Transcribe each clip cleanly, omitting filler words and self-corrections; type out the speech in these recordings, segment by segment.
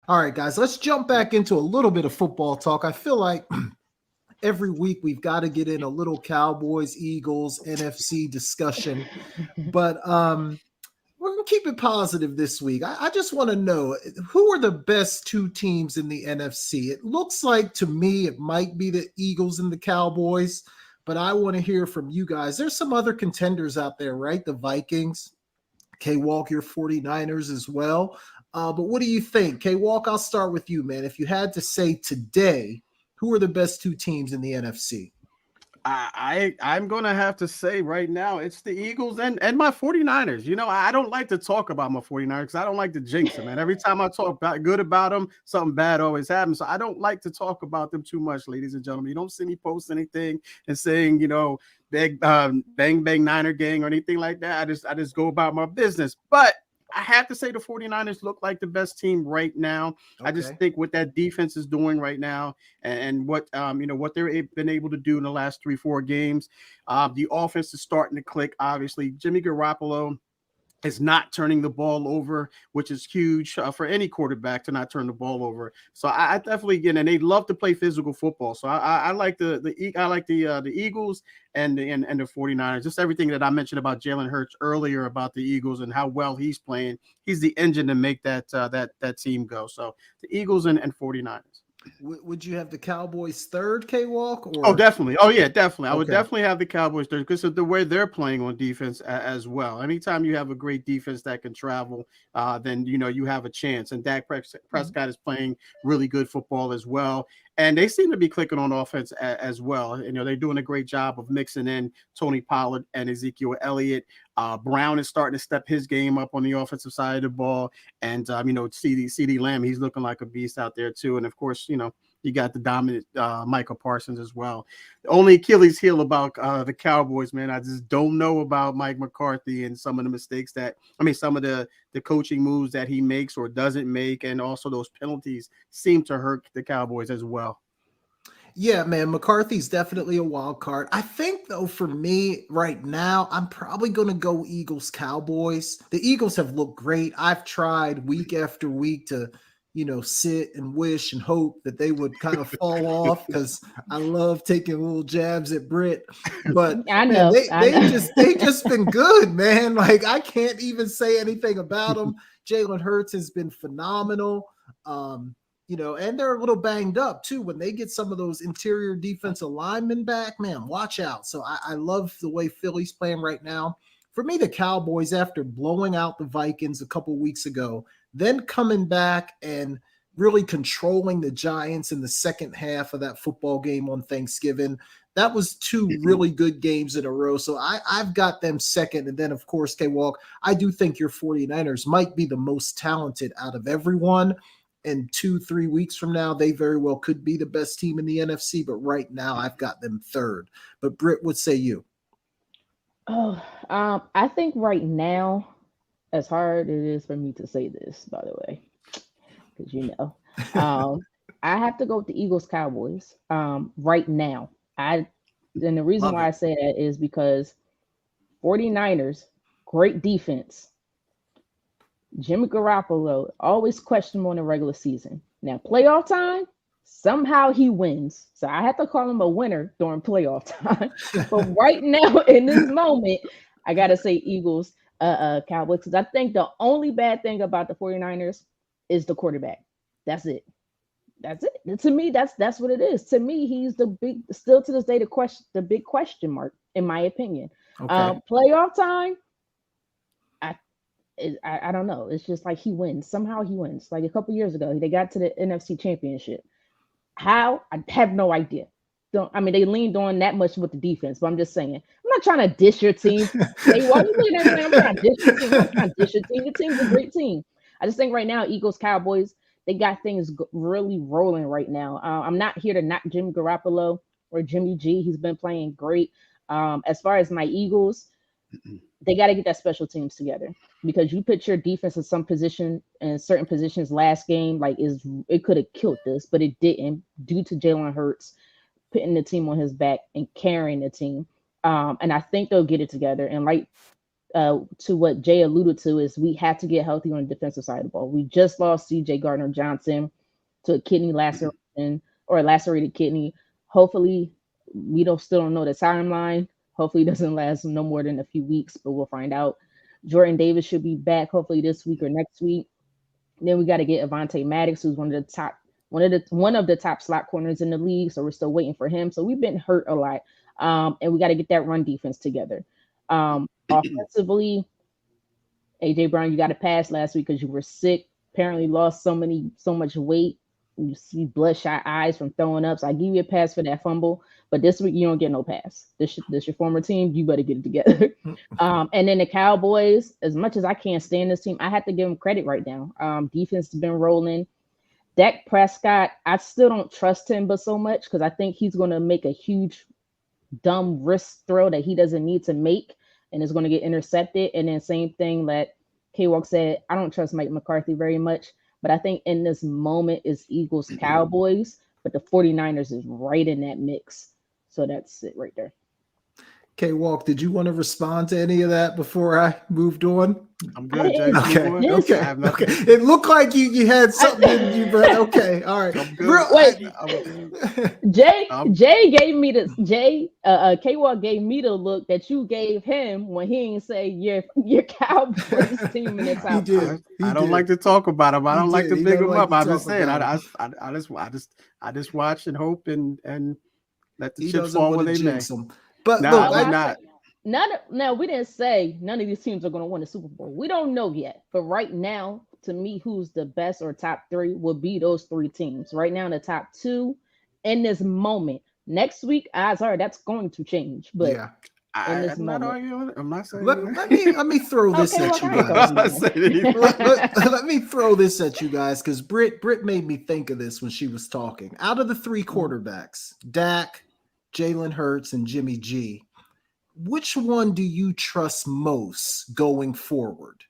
All right, guys, let's jump back into a little bit of football talk. I feel like every week we've got to get in a little Cowboys, Eagles, NFC discussion. But we're going to keep it positive this week. I just want to know, who are the best two teams in the NFC? It looks like, to me, it might be the Eagles and the Cowboys, but I want to hear from you guys. There's some other contenders out there, right? The Vikings, K-Walk, your 49ers as well. But what do you think? K-Walk, I'll start with you, man. If you had to say today, who are the best two teams in the NFC? I'm gonna have to say right now it's the Eagles and my 49ers. You know, I don't like to talk about my 49ers because I don't like to jinx them, man. Every time I talk good about them, something bad always happens. So I don't like to talk about them too much, ladies and gentlemen. You don't see me post anything and saying, bang bang Niner gang or anything like that. I just go about my business. But I have to say the 49ers look like the best team right now. I just Okay. think what that defense is doing right now and what what they've been able to do in the last 3-4 games. The offense is starting to click. Obviously, Jimmy Garoppolo is not turning the ball over, which is huge for any quarterback to not turn the ball over. So I definitely get, and they love to play physical football. So I like the Eagles and the 49ers. Just everything that I mentioned about Jalen Hurts earlier about the Eagles and how well he's playing. He's the engine to make that team go. So the Eagles and 49ers. Would you have the Cowboys third, K-Walk, Oh, or definitely. Oh, yeah, definitely. I would okay? definitely have the Cowboys there because of the way they're playing on defense as well. Anytime you have a great defense that can travel, then you have a chance. And Dak Prescott is playing really good football as well, and they seem to be clicking on offense as well. They're doing a great job of mixing in Tony Pollard and Ezekiel Elliott. Brown is starting to step his game up on the offensive side of the ball, and CD Lamb, he's looking like a beast out there too. And of course, you got the dominant Michael Parsons as well. The only Achilles heel about the Cowboys, man, I just don't know about Mike McCarthy and some of the mistakes some of the coaching moves that he makes or doesn't make, and also those penalties seem to hurt the Cowboys as well. Yeah, man, McCarthy's definitely a wild card. I think, though, for me right now, I'm probably going to go Eagles Cowboys. The Eagles have looked great. I've tried week after week to, sit and wish and hope that they would kind of fall off because I love taking little jabs at Brit. But I man, know, they I they know. just they just been good, man. Like I can't even say anything about them. Jalen Hurts has been phenomenal. And they're a little banged up too. When they get some of those interior defensive linemen back, man, watch out. So I love the way Philly's playing right now. For me, the Cowboys, after blowing out the Vikings a couple weeks ago, then coming back and really controlling the Giants in the second half of that football game on Thanksgiving. That was two really good games in a row. So I've got them second. And then, of course, K-Walk, I do think your 49ers might be the most talented out of everyone. And 2-3 weeks from now, they very well could be the best team in the NFC. But right now, I've got them third. But Britt, what say you? Oh, I think right now, as hard it is for me to say this, by the way, because um, I have to go with the Eagles Cowboys. Right now, and the reason Love why I it. say that is because 49ers, great defense. Jimmy Garoppolo, always questionable in the regular season. Now, playoff time, somehow he wins. So I have to call him a winner during playoff time. But right now, in this moment, I got to say Eagles, Cowboys, because I think the only bad thing about the 49ers is the quarterback. That's it. That's it. And to me, that's what it is. To me, he's the big, still to this day, the big question mark, in my opinion. Okay. Playoff time, I I don't know. It's just like he wins. Somehow he wins. Like a couple years ago, they got to the NFC Championship. How? I have no idea. Don't I mean they leaned on that much with the defense, but I'm just saying. I'm not trying to dish your team. Hey, why you looking at me like I'm trying to dish your team? I'm not trying to dish your team. Your team's a great team. I just think right now, Eagles, Cowboys, they got things really rolling right now. I'm not here to knock Jimmy Garoppolo or Jimmy G. He's been playing great. As far as my Eagles, they got to get that special teams together because you put your defense in some position and certain positions last game, like is it could have killed this, but it didn't due to Jalen Hurts putting the team on his back and carrying the team. And I think they'll get it together. And like to what Jay alluded to, is we have to get healthy on the defensive side of the ball. We just lost CJ Gardner Johnson to a kidney laceration or a lacerated kidney. Hopefully, we still don't know the timeline. Hopefully, it doesn't last no more than a few weeks, but we'll find out. Jordan Davis should be back hopefully this week or next week. Then we got to get Avonte Maddox, who's one of the top slot corners in the league. So we're still waiting for him. So we've been hurt a lot, and we got to get that run defense together. Offensively, AJ Brown, you got to pass last week because you were sick. Apparently, lost so much weight. You see bloodshot eyes from throwing up. So I give you a pass for that fumble, but this week you don't get no pass. This your former team. You better get it together. And then the Cowboys, as much as I can't stand this team, I have to give them credit right now. Defense has been rolling. Dak Prescott, I still don't trust him, but so much because I think he's going to make a huge, dumb wrist throw that he doesn't need to make, and is going to get intercepted. And then same thing that K-Walk said, I don't trust Mike McCarthy very much. But I think in this moment is Eagles Cowboys, but the 49ers is right in that mix. So that's it right there. K-Walk, did you want to respond to any of that before I moved on? I'm good, Jay. Okay. It looked like you had something in you, but okay. All right. Wait, Jay gave me this. K-Walk gave me the look that you gave him when he didn't say your Cowboys team in the top. I don't like to talk about him. I don't like to big him up. I'm just saying. I just watch and hope and let the chips fall where they may. But now we didn't say none of these teams are going to win the Super Bowl. We don't know yet. But right now, to me, who's the best or top three will be those three teams. Right now, in the top two in this moment. Next week, odds are that's going to change. But yeah. I'm not arguing. I'm not saying. Let me throw this at you guys. Let me throw this at you guys because Brit made me think of this when she was talking. Out of the three quarterbacks, Dak, Jalen Hurts, and Jimmy G, which one do you trust most going forward?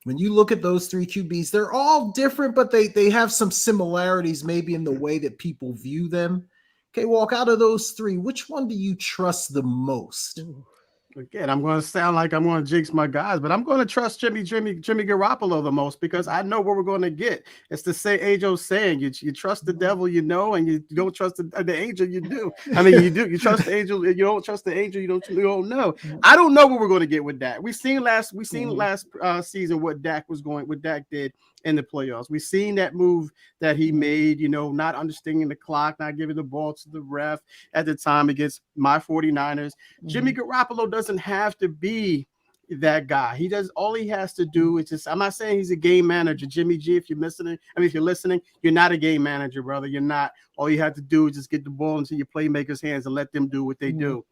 When you look at those three QBs, they're all different, but they have some similarities maybe in the way that people view them. Okay, Walk, out of those three, which one do you trust the most? Again, I'm going to sound like I'm going to jinx my guys, but I'm going to trust Jimmy Garoppolo the most because I know what we're going to get. It's the age-old saying, you trust the devil, you know, and you don't trust the angel, you do. I mean, you do. You trust the angel, you don't trust the angel, you don't know. I don't know what we're going to get with Dak. We seen last season what Dak did in the playoffs. We've seen that move that he made, not understanding the clock, not giving the ball to the ref at the time against my 49ers. Jimmy Garoppolo doesn't have to be that guy. All he has to do is just, I'm not saying he's a game manager. Jimmy G, if you're listening, you're not a game manager, brother. You're not. All you have to do is just get the ball into your playmakers' hands and let them do what they do.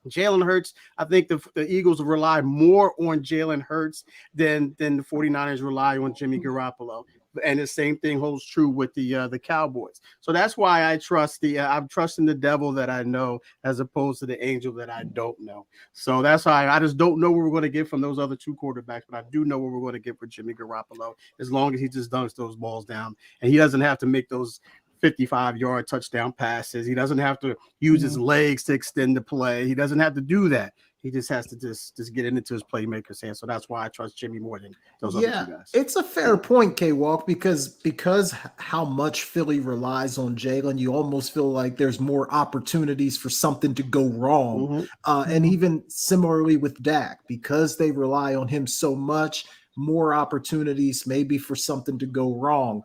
Jalen Hurts, I think the Eagles rely more on Jalen Hurts than the 49ers rely on Jimmy Garoppolo. And the same thing holds true with the Cowboys. So that's why I trust I'm trusting the devil that I know as opposed to the angel that I don't know. So that's why I just don't know what we're going to get from those other two quarterbacks, but I do know what we're going to get for Jimmy Garoppolo as long as he just dunks those balls down and he doesn't have to make those 55-yard touchdown passes. He doesn't have to use his legs to extend the play. He doesn't have to do that. He just has to just get it into his playmaker's hands. So that's why I trust Jimmy more than those other two guys. It's a fair point, K-Walk, because how much Philly relies on Jalen, you almost feel like there's more opportunities for something to go wrong. And even similarly with Dak, because they rely on him so much, more opportunities maybe for something to go wrong.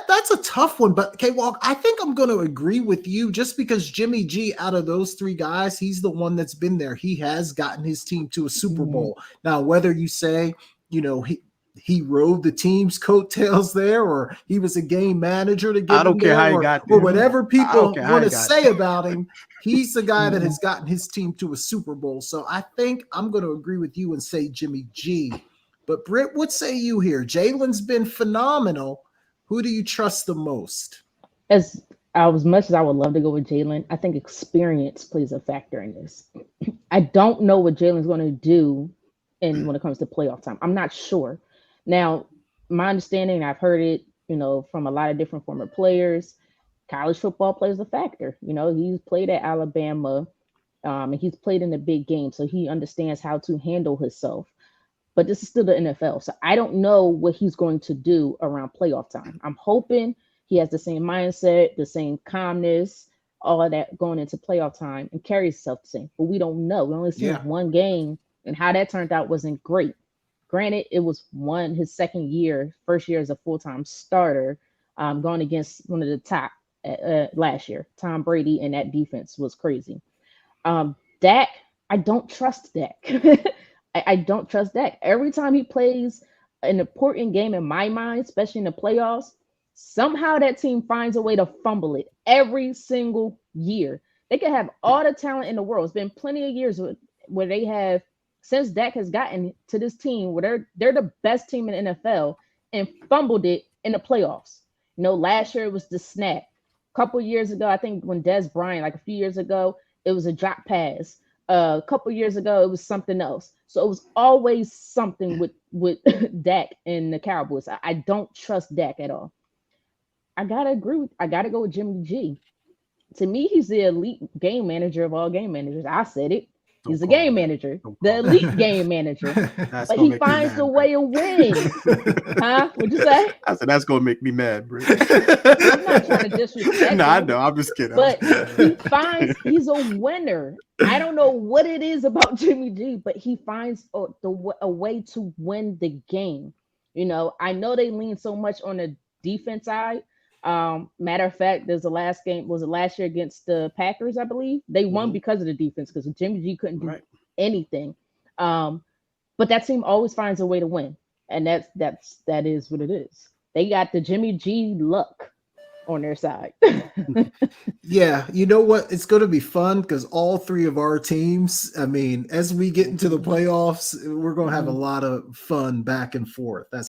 That's a tough one, but K-Walk, I think I'm going to agree with you just because Jimmy G, out of those three guys, he's the one that's been there. He has gotten his team to a Super Bowl. Now, whether you say, he rode the team's coattails there or he was a game manager to get him there or whatever people want to say about him, he's the guy that has gotten his team to a Super Bowl. So I think I'm going to agree with you and say Jimmy G. But Britt, what say you here? Jalen's been phenomenal. Who do you trust the most? As much as I would love to go with Jalen, I think experience plays a factor in this. I don't know what Jalen's going to do when it comes to playoff time. I'm not sure. Now, my understanding, I've heard it, from a lot of different former players, college football plays a factor. He's played at Alabama. And he's played in the big game, so he understands how to handle himself. But this is still the NFL, so I don't know what he's going to do around playoff time. I'm hoping he has the same mindset, the same calmness, all of that going into playoff time, and carries himself the same. But we don't know. We only seen Yeah. one game, and how that turned out wasn't great. Granted, it was his second year, first year as a full time starter, going against one of the top last year. Tom Brady and that defense was crazy. Dak, I don't trust Dak. I don't trust Dak. Every time he plays an important game in my mind, especially in the playoffs, somehow that team finds a way to fumble it every single year. They can have all the talent in the world. It's been plenty of years where they have, since Dak has gotten to this team, where they're the best team in the NFL, and fumbled it in the playoffs. You know, last year it was the snap. A couple years ago, I think when Des Bryant, like a few years ago, it was a drop pass. A couple years ago, it was something else. So it was always something with Dak and the Cowboys. I don't trust Dak at all. I gotta agree. I gotta go with Jimmy G. To me, he's the elite game manager of all game managers. I said it. Don't He's a call game me. manager, Don't the call elite game manager. That's But gonna he make me finds mad, the Brit. way to win. Huh? What'd you say? I said that's gonna make me mad, Brit. I'm not trying to disrespect No, I him, know. I'm just kidding. but he's a winner. I don't know what it is about Jimmy G, but he finds a way to win the game. You know, I know they lean so much on the defense side. Matter of fact, there's the last game, was it last year against the Packers, I believe. They won Mhm. because of the defense, because Jimmy G couldn't do Right. anything. But that team always finds a way to win. And that is what it is. They got the Jimmy G luck on their side. Yeah, you know what? It's going to be fun because all three of our teams, I mean, as we get into the playoffs, we're going to have a lot of fun back and forth. That's